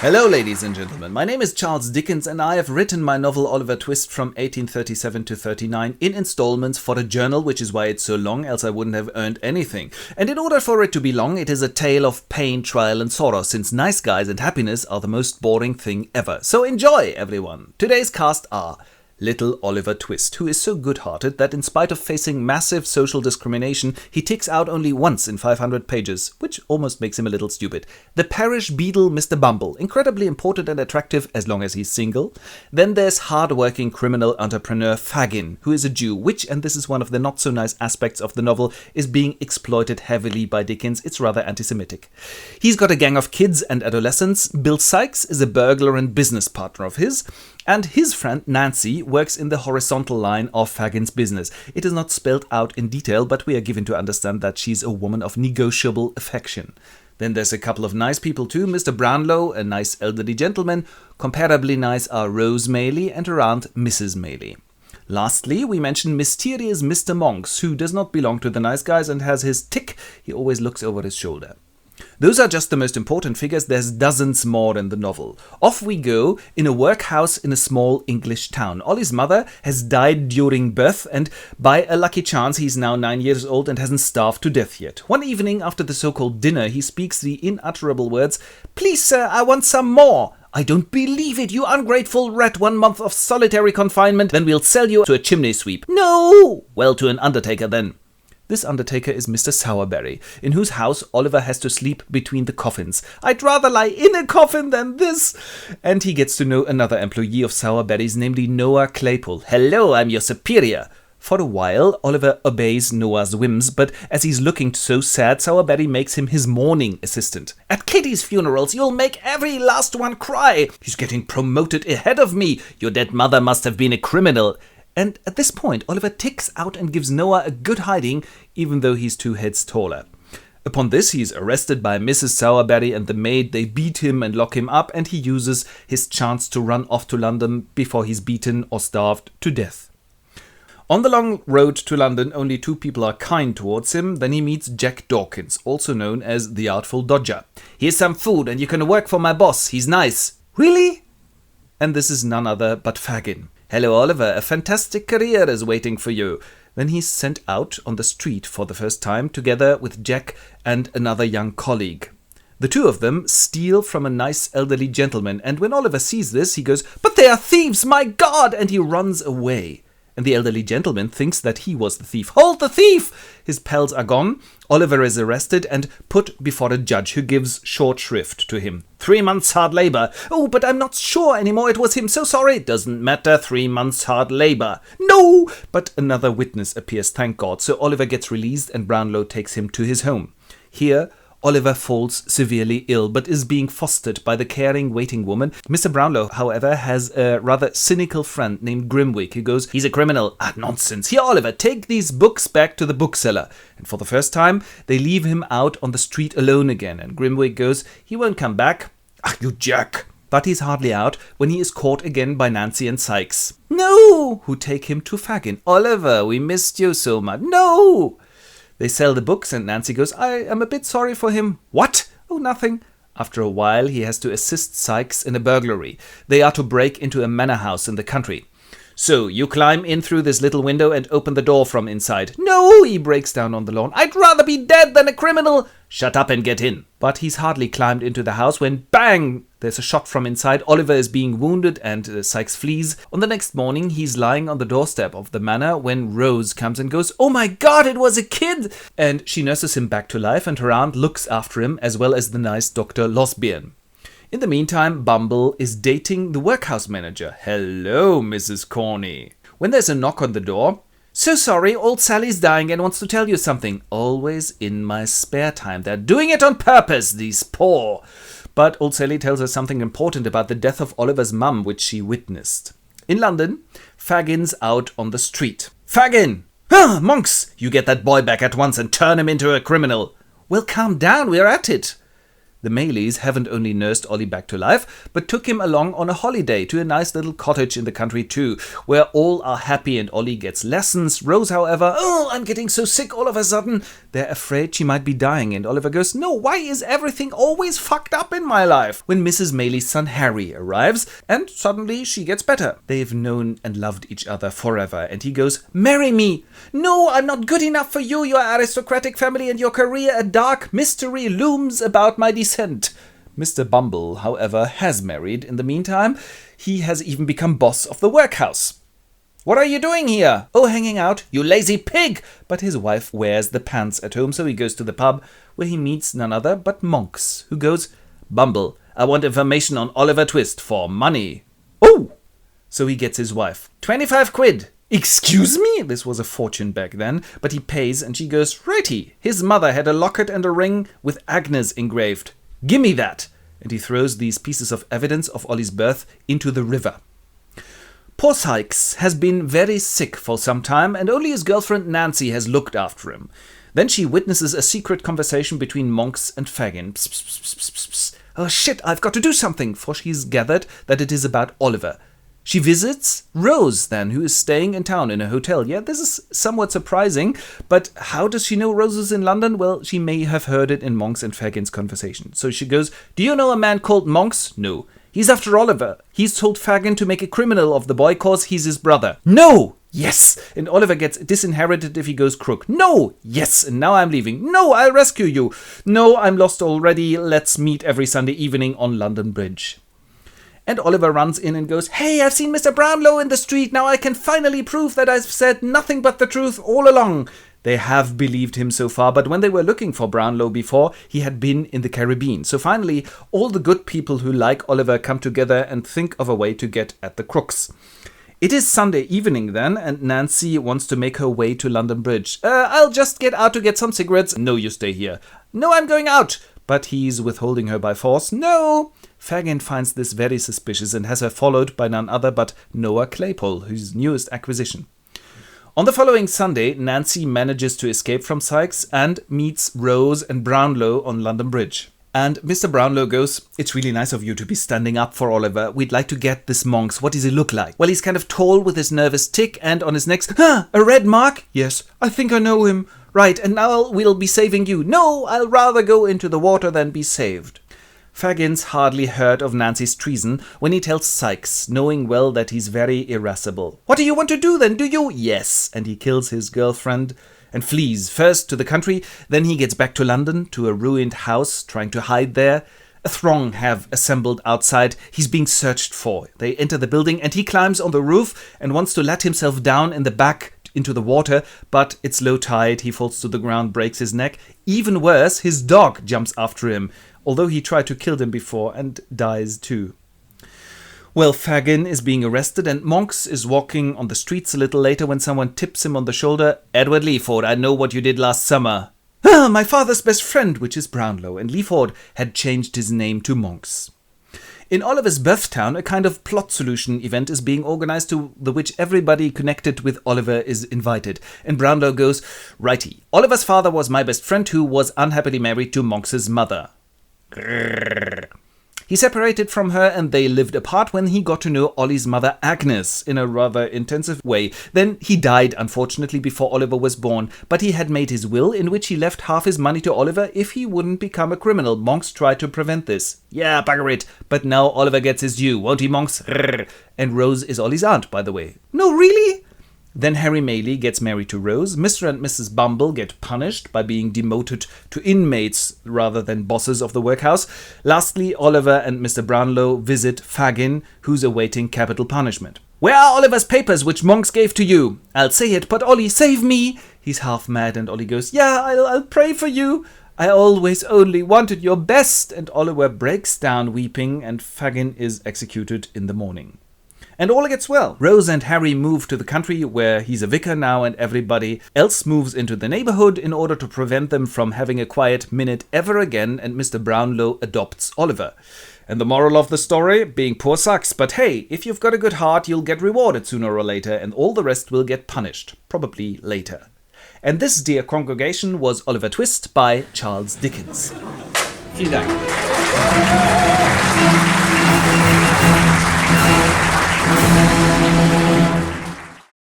Hello, ladies and gentlemen. My name is Charles Dickens, and I have written my novel Oliver Twist from 1837 to 39 in installments for a journal, which is why it's so long, else I wouldn't have earned anything. And in order for it to be long, it is a tale of pain, trial, and sorrow, since nice guys and happiness are the most boring thing ever. So enjoy, everyone. Today's cast are Little Oliver Twist, who is so good-hearted that in spite of facing massive social discrimination, he ticks out only once in 500 pages, which almost makes him a little stupid. The parish beadle Mr. Bumble, incredibly important and attractive as long as he's single. Then there's hard-working criminal entrepreneur Fagin, who is a Jew, which, and this is one of the not-so-nice aspects of the novel, is being exploited heavily by Dickens. It's rather anti-Semitic. He's got a gang of kids and adolescents. Bill Sikes is a burglar and business partner of his. And his friend Nancy works in the horizontal line of Fagin's business. It is not spelled out in detail, but we are given to understand that she's a woman of negotiable affection. Then there's a couple of nice people too. Mr. Brownlow, a nice elderly gentleman. Comparably nice are Rose Maylie and her aunt Mrs. Maylie. Lastly, we mention mysterious Mr. Monks, who does not belong to the nice guys and has his tick. He always looks over his shoulder. Those are just the most important figures. There's dozens more in the novel. Off we go in a workhouse in a small English town. Ollie's mother has died during birth, and by a lucky chance he's now 9 years old and hasn't starved to death yet. One evening after the so-called dinner, he speaks the inutterable words, "Please, sir, I want some more." "I don't believe it, you ungrateful rat. 1 month of solitary confinement, then we'll sell you to a chimney sweep." "No!" "Well, to an undertaker then." This undertaker is Mr. Sowerberry, in whose house Oliver has to sleep between the coffins. "I'd rather lie in a coffin than this." And he gets to know another employee of Sowerberry's, namely Noah Claypole. "Hello, I'm your superior." For a while, Oliver obeys Noah's whims, but as he's looking so sad, Sowerberry makes him his mourning assistant. "At Kitty's funerals, you'll make every last one cry. He's getting promoted ahead of me. Your dead mother must have been a criminal." And at this point, Oliver ticks out and gives Noah a good hiding, even though he's 2 heads taller. Upon this, he's arrested by Mrs. Sowerberry and the maid. They beat him and lock him up, and he uses his chance to run off to London before he's beaten or starved to death. On the long road to London, only 2 people are kind towards him. Then he meets Jack Dawkins, also known as the Artful Dodger. "Here's some food, and you can work for my boss. He's nice." "Really?" And this is none other but Fagin. "Hello, Oliver, a fantastic career is waiting for you." Then he's sent out on the street for the first time, together with Jack and another young colleague. The 2 of them steal from a nice elderly gentleman, and when Oliver sees this, he goes, "But they are thieves, my God!" and he runs away. And the elderly gentleman thinks that he was the thief. "Hold the thief!" His pals are gone. Oliver is arrested and put before a judge who gives short shrift to him. 3 months hard labor. "Oh, but I'm not sure anymore. It was him. So sorry." "Doesn't matter. 3 months hard labor." "No!" But another witness appears, thank God. So Oliver gets released and Brownlow takes him to his home. Here, Oliver falls severely ill, but is being fostered by the caring waiting woman. Mr. Brownlow, however, has a rather cynical friend named Grimwig who goes, "He's a criminal." "Ah, nonsense. Here, Oliver, take these books back to the bookseller." And for the first time, they leave him out on the street alone again. And Grimwig goes, "He won't come back." "Ah, you jerk." But he's hardly out when he is caught again by Nancy and Sikes. "No!" Who take him to Fagin. "Oliver, we missed you so much." "No!" They sell the books and Nancy goes, "I am a bit sorry for him." "What?" "Oh, nothing." After a while, he has to assist Sikes in a burglary. They are to break into a manor house in the country. "So, you climb in through this little window and open the door from inside." "No!" He breaks down on the lawn. "I'd rather be dead than a criminal." "Shut up and get in." But he's hardly climbed into the house when, bang! There's a shot from inside. Oliver is being wounded and Sikes flees. On the next morning, he's lying on the doorstep of the manor when Rose comes and goes, "Oh my God, it was a kid!" And she nurses him back to life, and her aunt looks after him, as well as the nice Dr. Losberne. In the meantime, Bumble is dating the workhouse manager. "Hello, Mrs. Corney." When there's a knock on the door, "So sorry, old Sally's dying and wants to tell you something." "Always in my spare time. They're doing it on purpose, these poor." But old Sally tells her something important about the death of Oliver's mum, which she witnessed. In London, Fagin's out on the street. "Fagin! Ah, Monks! You get that boy back at once and turn him into a criminal." "Well, calm down, we're at it." The Maylies haven't only nursed Ollie back to life, but took him along on a holiday to a nice little cottage in the country too, where all are happy and Ollie gets lessons. Rose, however, "Oh, I'm getting so sick all of a sudden." They're afraid she might be dying, and Oliver goes, "No, why is everything always fucked up in my life?" When Mrs. Maylie's son Harry arrives, and suddenly she gets better. They've known and loved each other forever, and he goes, "Marry me." "No, I'm not good enough for you, your aristocratic family and your career. A dark mystery looms about my descent." Mr. Bumble, however, has married in the meantime. He has even become boss of the workhouse. "What are you doing here?" "Oh, hanging out." "You lazy pig!" But his wife wears the pants at home, so he goes to the pub, where he meets none other but Monks, who goes, "Bumble, I want information on Oliver Twist for money." "Oh!" So he gets his wife. 25 quid. "Excuse me?" This was a fortune back then, but he pays and she goes, "Righty." His mother had a locket and a ring with Agnes engraved. "Gimme that." And he throws these pieces of evidence of Ollie's birth into the river. Poor Sykes has been very sick for some time, and only his girlfriend Nancy has looked after him. Then she witnesses a secret conversation between Monks and Fagin. Psst, psst, psst, psst, psst. "Oh shit, I've got to do something," for she's gathered that it is about Oliver. She visits Rose, then, who is staying in town in a hotel. Yeah, this is somewhat surprising, but how does she know Rose is in London? Well, she may have heard it in Monks and Fagin's conversation. So she goes, "Do you know a man called Monks?" "No." "He's after Oliver. He's told Fagin to make a criminal of the boy cause he's his brother." "No!" "Yes!" "And Oliver gets disinherited if he goes crook." "No!" "Yes! And now I'm leaving." "No, I'll rescue you." "No, I'm lost already. Let's meet every Sunday evening on London Bridge." And Oliver runs in and goes, "Hey, I've seen Mr. Brownlow in the street. Now I can finally prove that I've said nothing but the truth all along." They have believed him so far, but when they were looking for Brownlow before, he had been in the Caribbean. So finally, all the good people who like Oliver come together and think of a way to get at the crooks. It is Sunday evening then, and Nancy wants to make her way to London Bridge. I'll just get out to get some cigarettes." "No, you stay here." "No, I'm going out." But he's withholding her by force. "No." Fagin finds this very suspicious and has her followed by none other but Noah Claypole, his newest acquisition. On the following Sunday, Nancy manages to escape from Sykes and meets Rose and Brownlow on London Bridge. And Mr. Brownlow goes, "It's really nice of you to be standing up for Oliver. We'd like to get this Monks. What does he look like?" "Well, he's kind of tall with his nervous tick, and on his neck, a red mark." "Yes, I think I know him." "Right, and now we'll be saving you." "No, I'll rather go into the water than be saved." Fagin's hardly heard of Nancy's treason when he tells Sykes, knowing well that he's very irascible. "What do you want to do then, do you?" "Yes." And he kills his girlfriend and flees first to the country, then he gets back to London, to a ruined house, trying to hide there. A throng have assembled outside. He's being searched for. They enter the building and he climbs on the roof and wants to let himself down in the back into the water, but it's low tide. He falls to the ground, breaks his neck. Even worse, his dog jumps after him, although he tried to kill them before and dies too. Well, Fagin is being arrested and Monks is walking on the streets a little later when someone tips him on the shoulder. "Edward Leaford, I know what you did last summer." "Ah, my father's best friend," which is Brownlow, and Leaford had changed his name to Monks. In Oliver's birthtown, a kind of plot solution event is being organized to which everybody connected with Oliver is invited. And Brownlow goes, "Righty, Oliver's father was my best friend who was unhappily married to Monks's mother. He separated from her and they lived apart when he got to know Ollie's mother Agnes in a rather intensive way. Then he died, unfortunately, before Oliver was born, but he had made his will in which he left half his money to Oliver if he wouldn't become a criminal. Monks tried to prevent this. Yeah, bugger it. But now Oliver gets his due, won't he, Monks? And Rose is Ollie's aunt, by the way. No, really? Then Harry Maylie gets married to Rose. Mr. and Mrs. Bumble get punished by being demoted to inmates rather than bosses of the workhouse. Lastly, Oliver and Mr. Brownlow visit Fagin, who's awaiting capital punishment. "Where are Oliver's papers, which Monks gave to you?" "I'll say it, but Ollie, save me!" He's half mad, and Ollie goes, "Yeah, I'll pray for you. I always only wanted your best." And Oliver breaks down weeping, and Fagin is executed in the morning. And all gets well. Rose and Harry move to the country where he's a vicar now, and everybody else moves into the neighborhood in order to prevent them from having a quiet minute ever again, and Mr. Brownlow adopts Oliver. And the moral of the story, being poor sucks, but hey, if you've got a good heart, you'll get rewarded sooner or later, and all the rest will get punished, probably later. And this, dear congregation, was Oliver Twist by Charles Dickens. Vielen Dank.